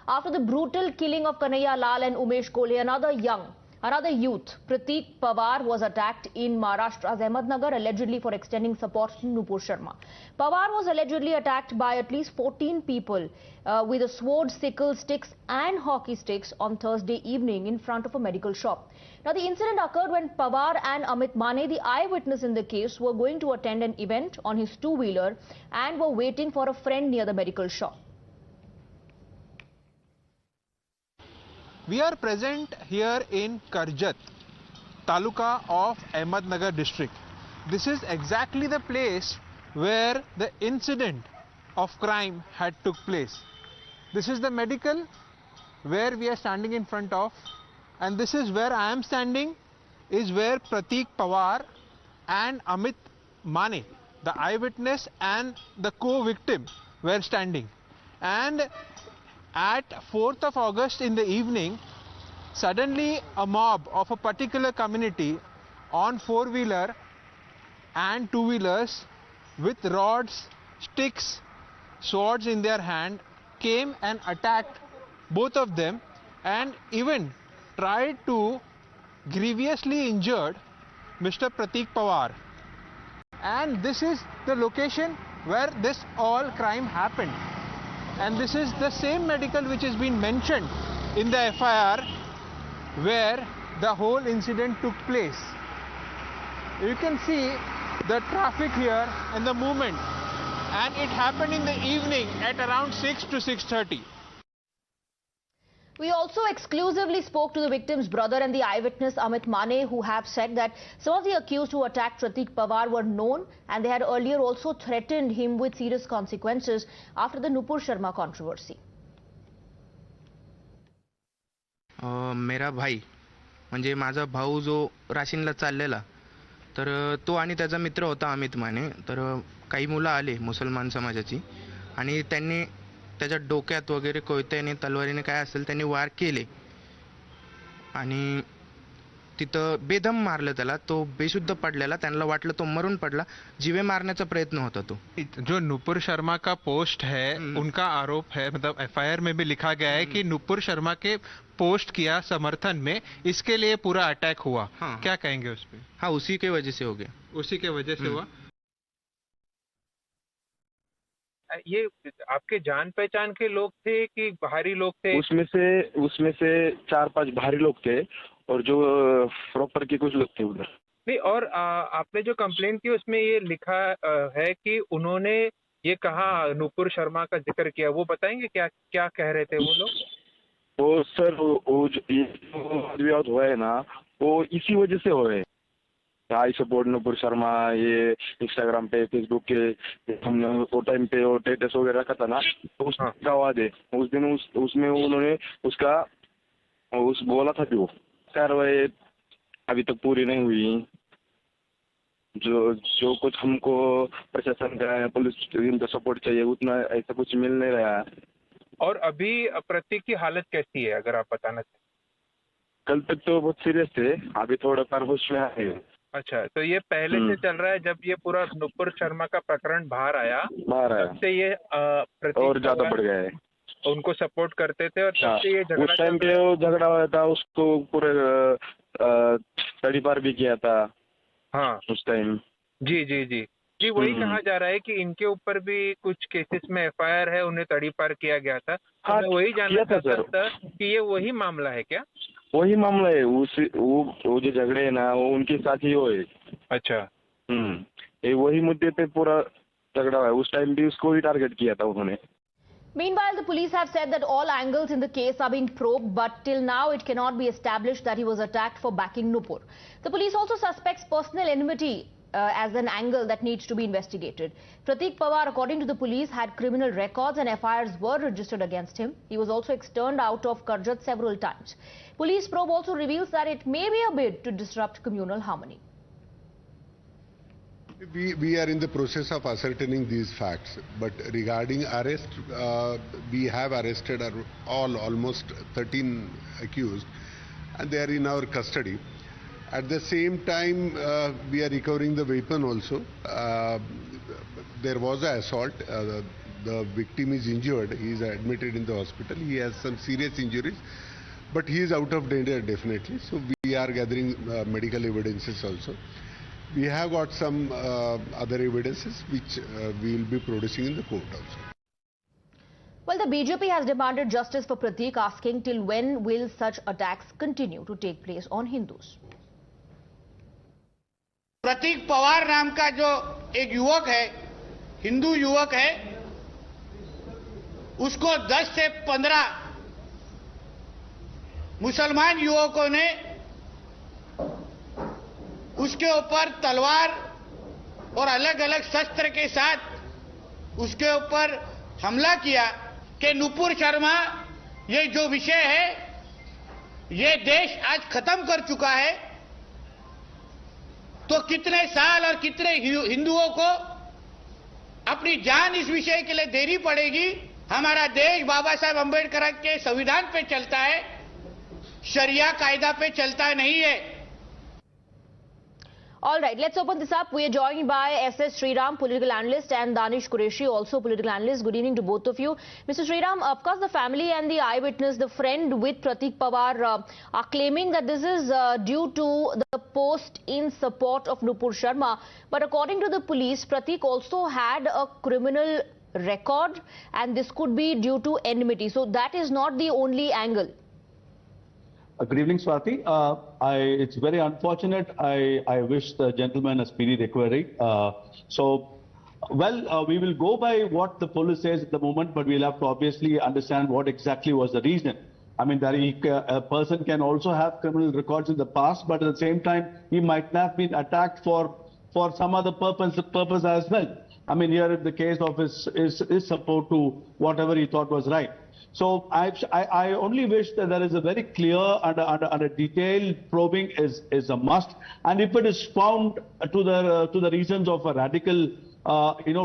after the brutal killing of Kanhaiya Lal and Kolhe. Another youth, Prateek Pawar, was attacked in Maharashtra's Ahmednagar, allegedly for extending support to Nupur Sharma. Pawar was allegedly attacked by at least 14 people with a sword, sickle, sticks and hockey sticks on Thursday evening in front of a medical shop. Now, the incident occurred when Pawar and Amit Mane, the eyewitness in the case, were going to attend an event on his two-wheeler and were waiting for a friend near the medical shop. We are present here in Karjat, Taluka of Ahmednagar district. This is exactly the place where the incident of crime had took place. This is the medical where we are standing in front of, and this is where I am standing, is where Prateek Pawar and Amit Mane, the eyewitness and the co-victim, were standing. And at 4th of August in the evening, suddenly a mob of a particular community on four-wheeler and two-wheelers with rods, sticks, swords in their hand came and attacked both of them and even tried to grievously injured Mr. Prateek Pawar. And this is the location where this all crime happened. And this is the same medical which has been mentioned in the FIR where the whole incident took place. You can see the traffic here and the movement, and it happened in the evening at around 6 to 6:30. We also exclusively spoke to the victim's brother and the eyewitness Amit Mane, who have said that some of the accused who attacked Prateek Pawar were known and they had earlier also threatened him with serious consequences after the Nupur Sharma controversy. मेरा भाई म्हणजे माझा भाऊ जो राशीनला चाललेला, तर तो आणि त्याचा मित्र होता अमित माने. तर काही मुलं आले मुसलमान समाजाची आणि त्यांनी त्याच्या डोक्यात वगैरे कोयत्याने तलवारीने काय असेल त्यांनी वार केले आणि तिथं बेदम मारलं त्याला. तो बेशुद्ध पडलेला, त्यांना वाटलं तो मरून पडला. जीवे मारण्याचा प्रयत्न होता तो. जो नुपुर शर्मा का पोस्ट है, उनका आरोप है, मतलब एफआईआर में भी लिखा गया है कि नुपुर शर्मा के पोस्ट किया समर्थन में, इसके लिए पूरा अटैक हुआ. हाँ. क्या कहेंगे उस पे? हाँ, उसी के वजह से हो गया. उसी के वजह से हुआ. ये आपके जान पहचान के लोग थे कि बाहरी लोग थे? उसमें से 4-5 बाहरी लोग थे और जो प्रॉपर के कुछ लोग थे उधर. नहीं, और आपने जो कंप्लेंट की उसमें ये लिखा है कि उन्होंने ये कहा, नुपुर शर्मा का जिक्र किया, वो बताएंगे क्या क्या कह रहे थे वो लोग? वो सर वो जो विवाद हुआ है ना, वो इसी वजह से हुआ है. आई सपोर्ट नुपुर शर्मा, ये इंस्टाग्राम पे, फेसबुक के हमने वो टाइम पे वो स्टेटस वगैरह रखा था ना, तो उसका आवाज है. उस दिन उसमें उन्होंने उसका बोला था कि वो कार्रवाई अभी तक पूरी नहीं हुई. जो कुछ हमको प्रशासन का, पुलिस का सपोर्ट चाहिए, उतना ऐसा कुछ मिल नहीं रहा है. और अभी प्रतीक की हालत कैसी है, अगर आप बताना चाहें? कल तक तो बहुत सीरियस थे, अभी थोड़ा कार होश में आए. अच्छा, तो ये पहले से चल रहा है? जब ये पूरा नुपुर शर्मा का प्रकरण बाहर आया तब से ये और ज्यादा बढ़ गया है. उनको सपोर्ट करते थे और तब से ये झगड़ा, उस टाइम पे वो झगड़ा हुआ था, उसको पूरे तड़ी पार भी किया था. हाँ, उस टाइम. जी जी जी जी वही कहा जा रहा है कि इनके ऊपर भी कुछ केसेस में एफआईआर है, उन्हें तड़ी पार किया गया था. हाँ, मैं वही जानना चाहता था कि ये वही मामला है क्या? वही मामला है. वो जो झगड़े है ना, वो उनके साथ ही हुए. अच्छा. ये वही मुद्दे पे पूरा झगड़ा है. उस टाइम भी उसको ही टारगेट किया था उन्होंने. Meanwhile, the police have said that all angles in the case are being probed, but till now it cannot be established that he was attacked for backing Nupur. The police also suspects personal enmity as an angle that needs to be investigated. Prateek Pawar, according to the police, had criminal records and FIRs were registered against him. He was also externed out of Karjat several times. Police probe also reveals that it may be a bid to disrupt communal harmony. We are in the process of ascertaining these facts, but regarding arrest, we have arrested almost 13 accused, and they are in our custody. At the same time, we are recovering the weapon also. There was an assault. the victim is injured. He is admitted in the hospital. He has some serious injuries, but he is out of danger definitely. So we are gathering medical evidences also. We have got some other evidences which we will be producing in the court also. Well, the BJP has demanded justice for Prateek, asking till when will such attacks continue to take place on Hindus. प्रतीक पवार नाम का जो एक युवक है, हिंदू युवक है, उसको 10 से 15 मुसलमान युवकों ने उसके ऊपर तलवार और अलग अलग शस्त्र के साथ उसके ऊपर हमला किया कि नुपुर शर्मा, ये जो विषय है ये देश आज खत्म कर चुका है, तो कितने साल और कितने हिंदुओं को अपनी जान इस विषय के लिए देनी पड़ेगी। हमारा देश बाबा साहब अम्बेडकर के संविधान पे चलता है, शरिया कायदा पे चलता नहीं है। All right, let's open this up. We are joined by S.S. Sriram, political analyst, and Danish Qureshi, also political analyst. Good evening to both of you. Mr. Sriram, of course, the family and the eyewitness, the friend with Prateek Pawar, are claiming that this is due to the post in support of Nupur Sharma. But according to the police, Prateek also had a criminal record, and this could be due to enmity. So that is not the only angle. Good evening, Swati. It's very unfortunate. I wish the gentleman a speedy recovery. We will go by what the police says at the moment, but we'll have to obviously understand what exactly was the reason. I mean, that a person can also have criminal records in the past, but at the same time, he might have been attacked for some other purpose as well. I mean, here in the case of his support to whatever he thought was right. So I only wish that there is a very clear and a detailed probing is a must. And if it is found to the reasons of a radical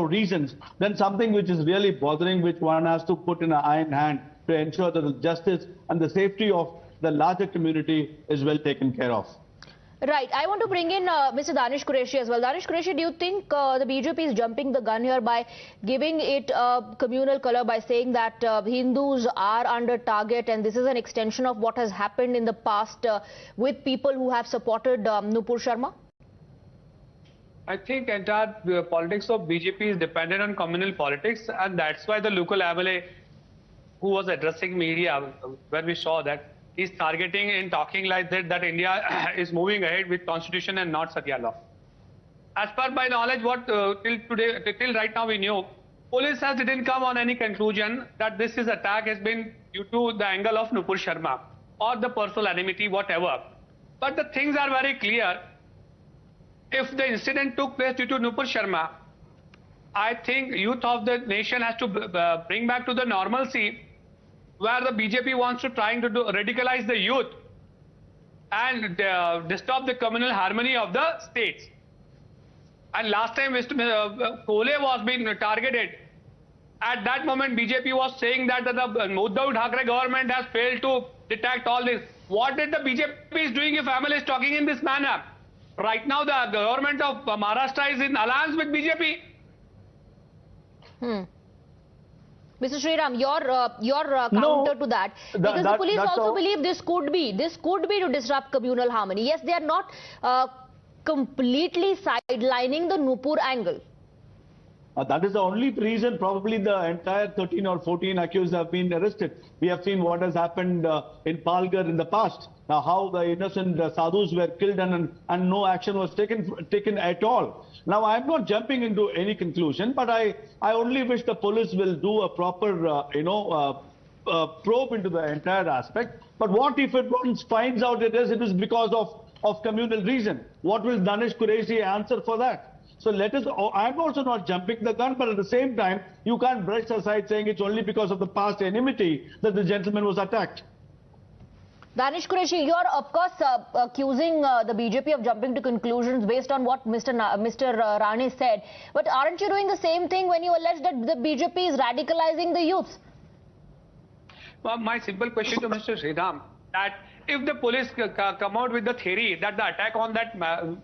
reasons, then something which is really bothering, which one has to put in an iron hand to ensure that the justice and the safety of the larger community is well taken care of. Right. I want to bring in Mr. Danish Qureshi as well. Danish Qureshi, do you think the BJP is jumping the gun here by giving it a communal color, by saying that Hindus are under target, and this is an extension of what has happened in the past with people who have supported Nupur Sharma? I think entire politics of BJP is dependent on communal politics, and that's why the local MLA who was addressing media when we saw that he's targeting and talking like that India is moving ahead with constitution and not Sharia law. As per my knowledge, what till right now we knew, police didn't come on any conclusion that this attack has been due to the angle of Nupur Sharma or the personal enmity, whatever. But the things are very clear. If the incident took place due to Nupur Sharma, I think youth of the nation has to bring back to the normalcy where the BJP wants to radicalize the youth and disturb the communal harmony of the states. And last time Kolhe was being targeted. At that moment, BJP was saying that the Uddhav Thackeray government has failed to detect all this. What did the BJP is doing if ML is talking in this manner? Right now, the government of Maharashtra is in alliance with BJP. Mr. Sriram, your counter to that, because the police also believe this could be to disrupt communal harmony. Yes, they are not completely sidelining the Nupur angle. That is the only reason probably the entire 13 or 14 accused have been arrested. We have seen what has happened in Palghar in the past. Now, how the innocent sadhus were killed and no action was taken at all. Now, I am not jumping into any conclusion, but I only wish the police will do a proper, probe into the entire aspect. But what if it once finds out it is because of communal reason? What will Danish Qureshi answer for that? So I'm also not jumping the gun, but at the same time, you can't brush aside saying it's only because of the past enmity that the gentleman was attacked. Danish Qureshi, you're of course accusing the BJP of jumping to conclusions based on what Mr. Rane said. But aren't you doing the same thing when you allege that the BJP is radicalizing the youth? Well, my simple question to Mr. Sriram, that if the police come out with the theory that the attack on that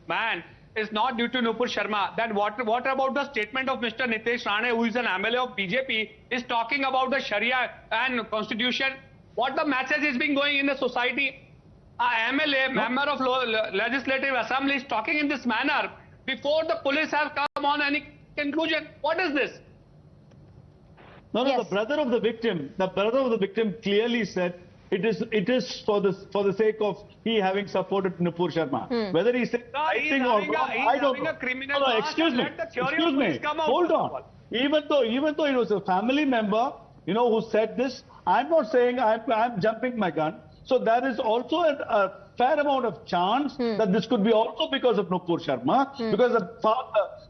man is not due to Nupur Sharma, then what about the statement of Mr. Nitesh Rane, who is an MLA of BJP, is talking about the Sharia and Constitution? What the message is being going in the society? A MLA, member of Legislative Assembly, is talking in this manner before the police have come on any conclusion. What is this? No, Yes. the brother of the victim clearly said it is for the sake of he having supported Nupur Sharma. Whether he said right thing or wrong, I don't know. No, excuse me. Hold on. Even though it was a family member, who said this, I'm not saying I'm jumping my gun. So there is also a fair amount of chance that this could be also because of Nupur Sharma, because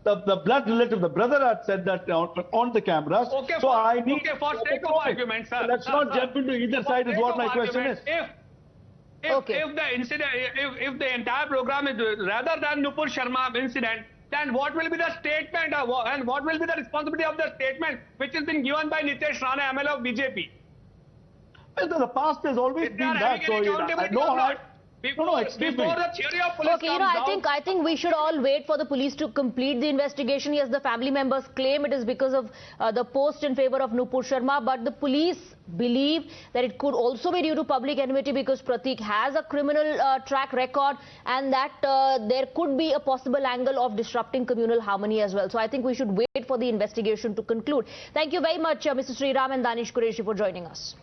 the blood relative, the brother had said that on the cameras. Okay, so for sake of argument, sir. Let's not jump into either side is what my question is. If the incident, if the entire program is rather than Nupur Sharma incident, then what will be the statement and what will be the responsibility of the statement which has been given by Nitesh Rane, MLA of BJP? Well, the past has always been that. So excuse me. The theory of police Okay, I think we should all wait for the police to complete the investigation. Yes, the family members claim it is because of the post in favor of Nupur Sharma, but the police believe that it could also be due to public enmity because Prateek has a criminal track record, and that there could be a possible angle of disrupting communal harmony as well. So I think we should wait for the investigation to conclude. Thank you very much, Mr. Sriram and Danish Qureshi, for joining us.